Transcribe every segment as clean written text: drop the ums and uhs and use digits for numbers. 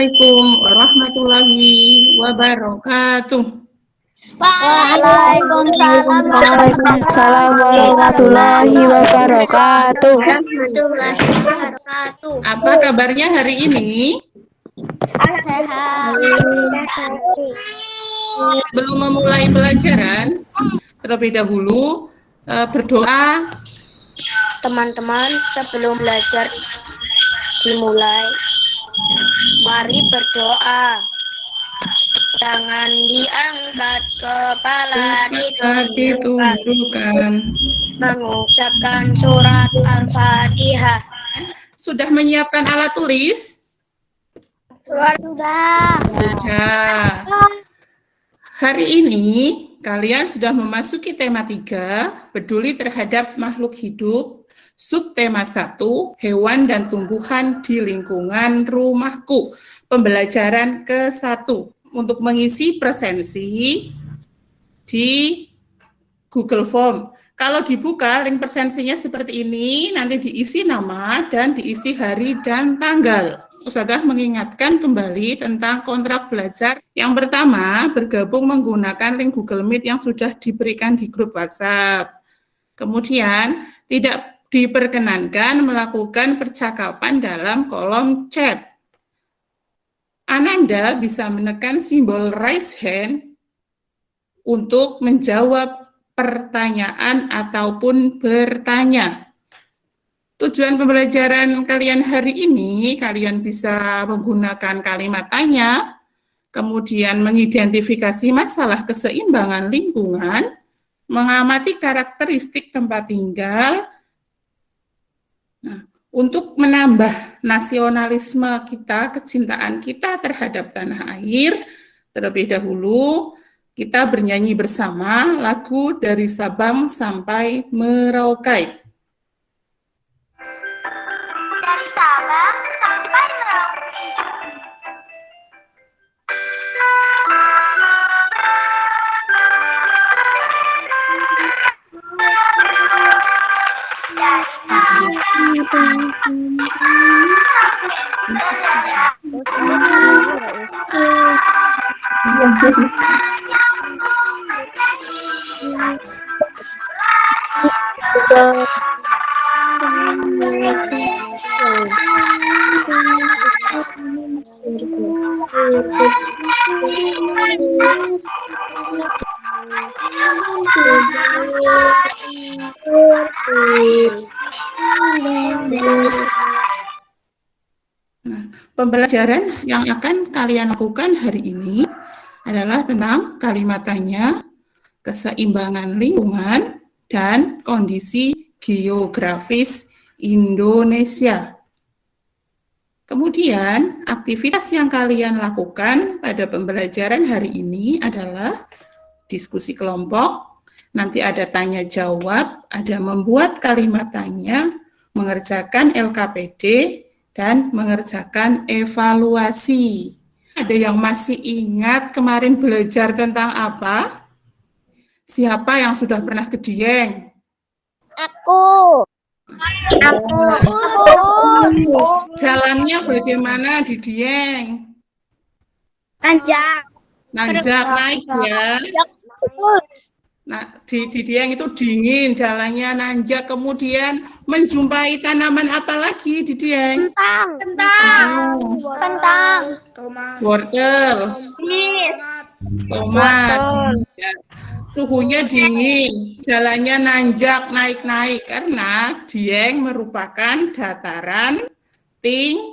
Assalamualaikum warahmatullahi wabarakatuh. Waalaikumsalam warahmatullahi wabarakatuh. Apa kabarnya hari ini? Sehat. Sebelum memulai pelajaran, terlebih dahulu berdoa. Teman-teman, sebelum belajar dimulai, mari berdoa. Tangan diangkat, kepala ditundukkan. Mengucapkan surat Al-Fatihah. Sudah menyiapkan alat tulis? Sudah. Hari ini kalian sudah memasuki tema 3, peduli terhadap makhluk hidup, subtema 1, hewan dan tumbuhan di lingkungan rumahku. Pembelajaran ke-1 untuk mengisi presensi di Google Form. Kalau dibuka link presensinya seperti ini, nanti diisi nama dan diisi hari dan tanggal. Ustazah mengingatkan kembali tentang kontrak belajar. Yang pertama, bergabung menggunakan link Google Meet yang sudah diberikan di grup WhatsApp. Kemudian, tidak diperkenankan melakukan percakapan dalam kolom chat. Ananda bisa menekan simbol raise hand untuk menjawab pertanyaan ataupun bertanya. Tujuan pembelajaran kalian hari ini, kalian bisa menggunakan kalimat tanya, kemudian mengidentifikasi masalah keseimbangan lingkungan, mengamati karakteristik tempat tinggal. Nah, untuk menambah nasionalisme kita, kecintaan kita terhadap tanah air, terlebih dahulu kita bernyanyi bersama lagu dari Sabang sampai Merauke. Dari Sabang sampai Merauke. Nah, pembelajaran yang akan kalian lakukan hari ini adalah tentang kalimat tanya, keseimbangan lingkungan, dan kondisi geografis Indonesia. Kemudian, aktivitas yang kalian lakukan pada pembelajaran hari ini adalah diskusi kelompok, nanti ada tanya jawab, ada membuat kalimat tanya, mengerjakan LKPD, dan mengerjakan evaluasi. Ada yang masih ingat kemarin belajar tentang apa? Siapa yang sudah pernah ke Dieng? Aku. Jalannya bagaimana di Dieng? Nanjak. Nanjak, naik ya. Nah, di Dieng itu dingin, jalannya nanjak. Kemudian menjumpai tanaman apa lagi di Dieng? Kentang. Wortel, tomat. Ya. Suhunya dingin, jalannya nanjak, naik-naik karena Dieng merupakan dataran tinggi.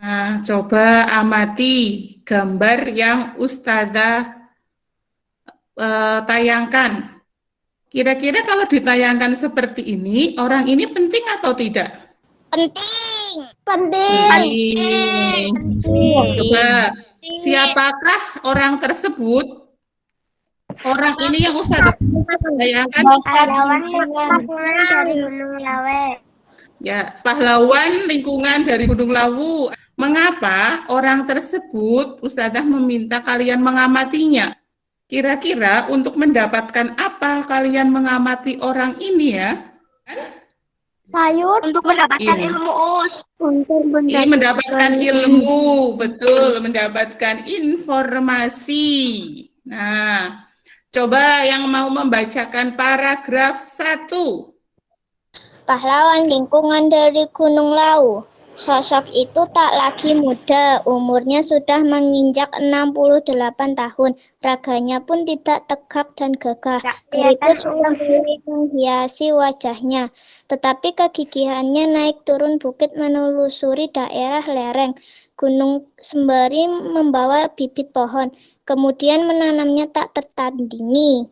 Nah, coba amati gambar yang Ustazah tayangkan. Kira-kira kalau ditayangkan seperti ini, orang ini penting atau tidak? Penting. Penting. Penting. Coba, siapakah orang tersebut? Orang ini yang Ustazah bayangkan. Pahlawan lingkungan dari Gunung Lawe. Ya, pahlawan lingkungan dari Gunung Lawu. Mengapa orang tersebut Ustazah meminta kalian mengamatinya? Kira-kira untuk mendapatkan apa kalian mengamati orang ini ya? Sayur. Untuk mendapatkan Ini. ilmu. Untuk Ini mendapatkan ilmu, betul, mendapatkan informasi. Nah, coba yang mau membacakan paragraf 1. Pahlawan lingkungan dari Gunung Lawu. Sosok itu tak lagi muda, umurnya sudah menginjak 68 tahun. Raganya pun tidak tegap dan gagah. Keriput sudah mulai menghiasi wajahnya. Tetapi kegigihannya naik turun bukit menelusuri daerah lereng. Gunung sembari membawa bibit pohon, kemudian menanamnya tak tertandingi.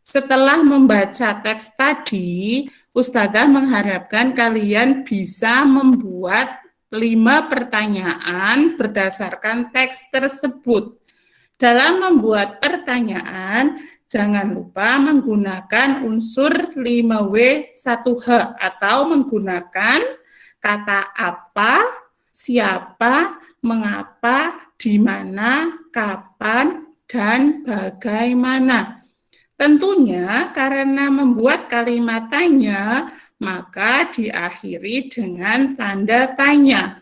Setelah membaca teks tadi, Ustazah mengharapkan kalian bisa membuat 5 pertanyaan berdasarkan teks tersebut. Dalam membuat pertanyaan, jangan lupa menggunakan unsur 5W1H atau menggunakan kata apa, siapa, mengapa, di mana, kapan, dan bagaimana. Tentunya karena membuat kalimat tanya, maka diakhiri dengan tanda tanya.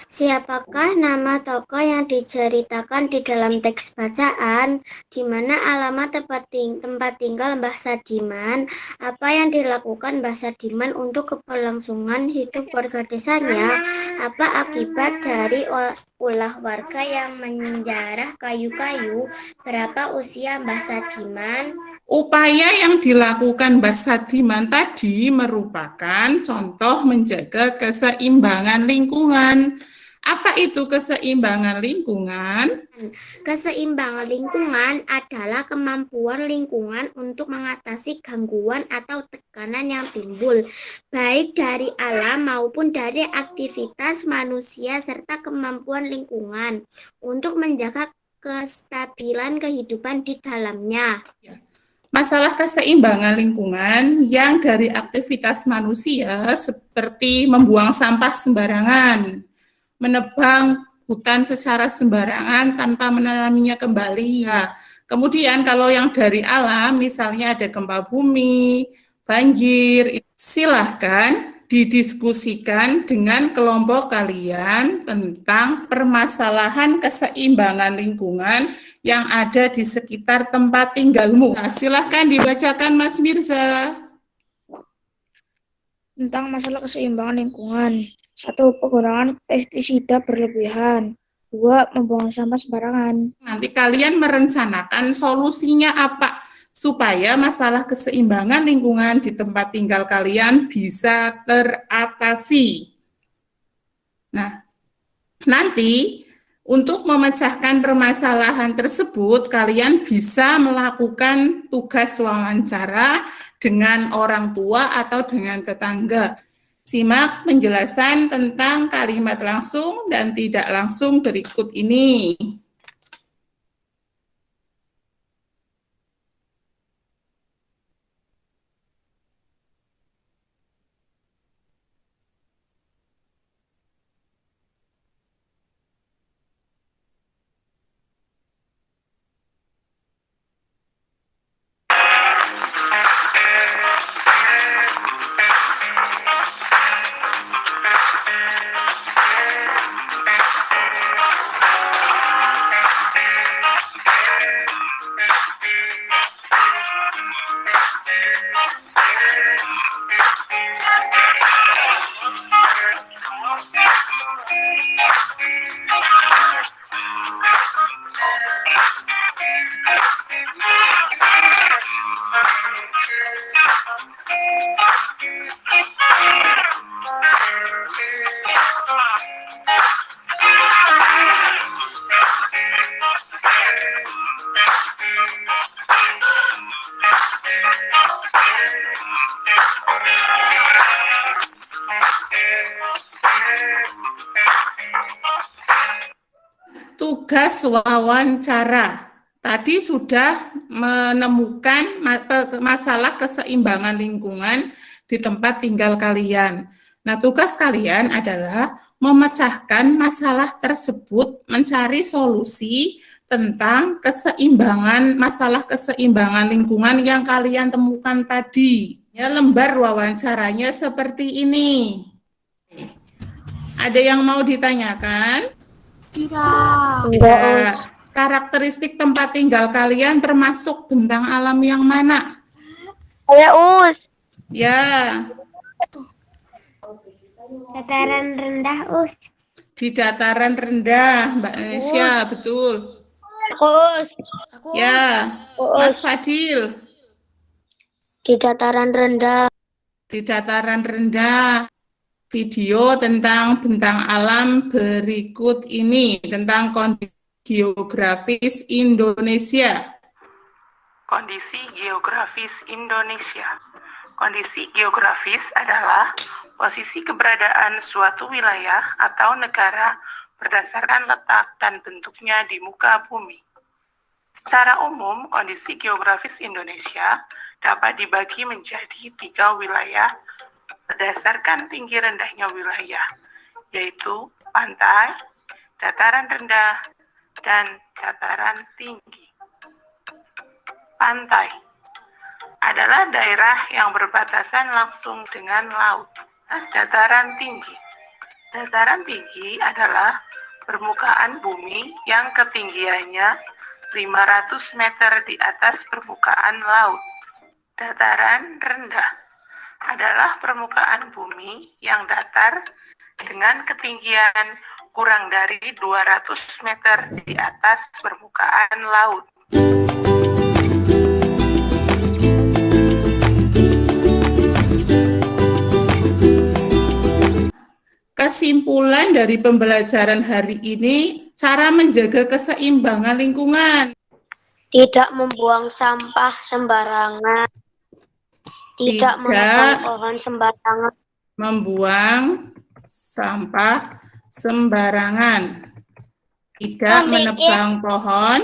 Siapakah nama tokoh yang diceritakan di dalam teks bacaan? Di mana alamat tempat tinggal Mbah Sadiman? Apa yang dilakukan Mbah Sadiman untuk keberlangsungan hidup warga desanya? Apa akibat dari ulah warga yang menjarah kayu-kayu? Berapa usia Mbah Sadiman? Upaya yang dilakukan Mbah Sadiman tadi merupakan contoh menjaga keseimbangan lingkungan. Apa itu keseimbangan lingkungan? Keseimbangan lingkungan adalah kemampuan lingkungan untuk mengatasi gangguan atau tekanan yang timbul, baik dari alam maupun dari aktivitas manusia, serta kemampuan lingkungan untuk menjaga kestabilan kehidupan di dalamnya. Masalah keseimbangan lingkungan yang dari aktivitas manusia seperti membuang sampah sembarangan, menebang hutan secara sembarangan tanpa menanaminya kembali ya. Kemudian kalau yang dari alam misalnya ada gempa bumi, banjir, silahkan didiskusikan dengan kelompok kalian tentang permasalahan keseimbangan lingkungan yang ada di sekitar tempat tinggalmu. Nah, silahkan dibacakan Mas Mirza. Tentang masalah keseimbangan lingkungan. 1. Penggunaan pestisida berlebihan. 2. Membuang sampah sembarangan. Nanti kalian merencanakan solusinya apa supaya masalah keseimbangan lingkungan di tempat tinggal kalian bisa teratasi. Nah, nanti untuk memecahkan permasalahan tersebut, kalian bisa melakukan tugas wawancara dengan orang tua atau dengan tetangga. Simak penjelasan tentang kalimat langsung dan tidak langsung berikut ini. tugas wawancara. Tadi sudah menemukan masalah keseimbangan lingkungan di tempat tinggal kalian. Nah, tugas kalian adalah memecahkan masalah tersebut, mencari solusi tentang masalah keseimbangan lingkungan yang kalian temukan tadi. Ya, lembar wawancaranya seperti ini. Ada yang mau ditanyakan? Tidak. Ya, karakteristik tempat tinggal kalian termasuk bentang alam yang mana? Saya Us. Ya, Dataran rendah Us. di dataran rendah, Mbak Nesya, betul. Us. Ya, Mas Fadil, Di dataran rendah. di dataran rendah. Video tentang bentang alam berikut ini, tentang kondisi geografis Indonesia. Kondisi geografis Indonesia. Kondisi geografis adalah posisi keberadaan suatu wilayah atau negara berdasarkan letak dan bentuknya di muka bumi. Secara umum, kondisi geografis Indonesia dapat dibagi menjadi 3 wilayah berdasarkan tinggi rendahnya wilayah, yaitu pantai, dataran rendah, dan dataran tinggi. Pantai adalah daerah yang berbatasan langsung dengan laut. Dataran tinggi. Dataran tinggi adalah permukaan bumi yang ketinggiannya 500 meter di atas permukaan laut. Dataran rendah adalah permukaan bumi yang datar dengan ketinggian kurang dari 200 meter di atas permukaan laut. Kesimpulan dari pembelajaran hari ini, cara menjaga keseimbangan lingkungan. Tidak membuang sampah sembarangan. Tidak menebang pohon sembarangan. Membuang sampah sembarangan. Tidak menebang pohon.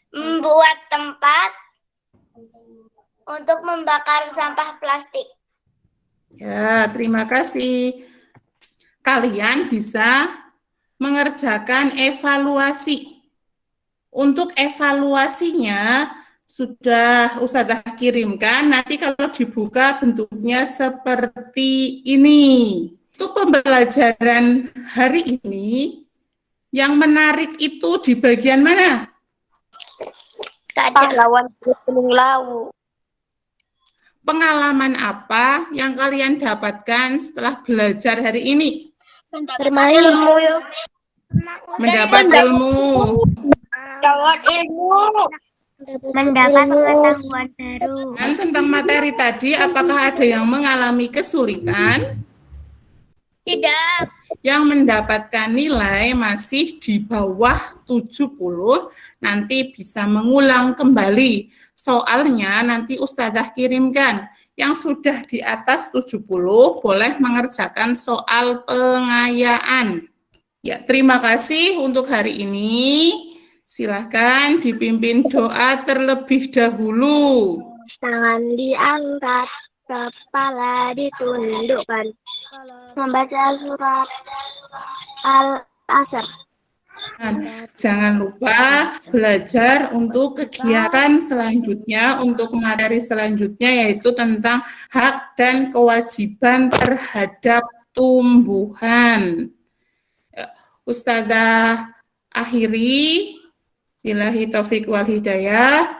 Membuat tempat untuk membakar sampah plastik. Ya, terima kasih. Kalian bisa mengerjakan evaluasi. Untuk evaluasinya, sudah Ustazah kirimkan, nanti kalau dibuka bentuknya seperti ini. Untuk pembelajaran hari ini, yang menarik itu di bagian mana? Pahlawan Gunung Lawu. Pengalaman apa yang kalian dapatkan setelah belajar hari ini? Bermain ilmu. Mendapat ilmu. Mendapat pengetahuan baru. Dan tentang materi tadi, apakah ada yang mengalami kesulitan? Tidak. Yang mendapatkan nilai masih di bawah 70, nanti bisa mengulang kembali. Soalnya nanti Ustazah kirimkan. Yang sudah di atas 70 boleh mengerjakan soal pengayaan. Ya, terima kasih untuk hari ini. Silahkan dipimpin doa terlebih dahulu. Tangan diangkat, kepala ditundukkan. Membaca surat Al-Asr. Jangan lupa belajar untuk kegiatan selanjutnya, untuk materi selanjutnya, yaitu tentang hak dan kewajiban terhadap tumbuhan. Ustazah akhiri. Billahi taufiq wal hidayah.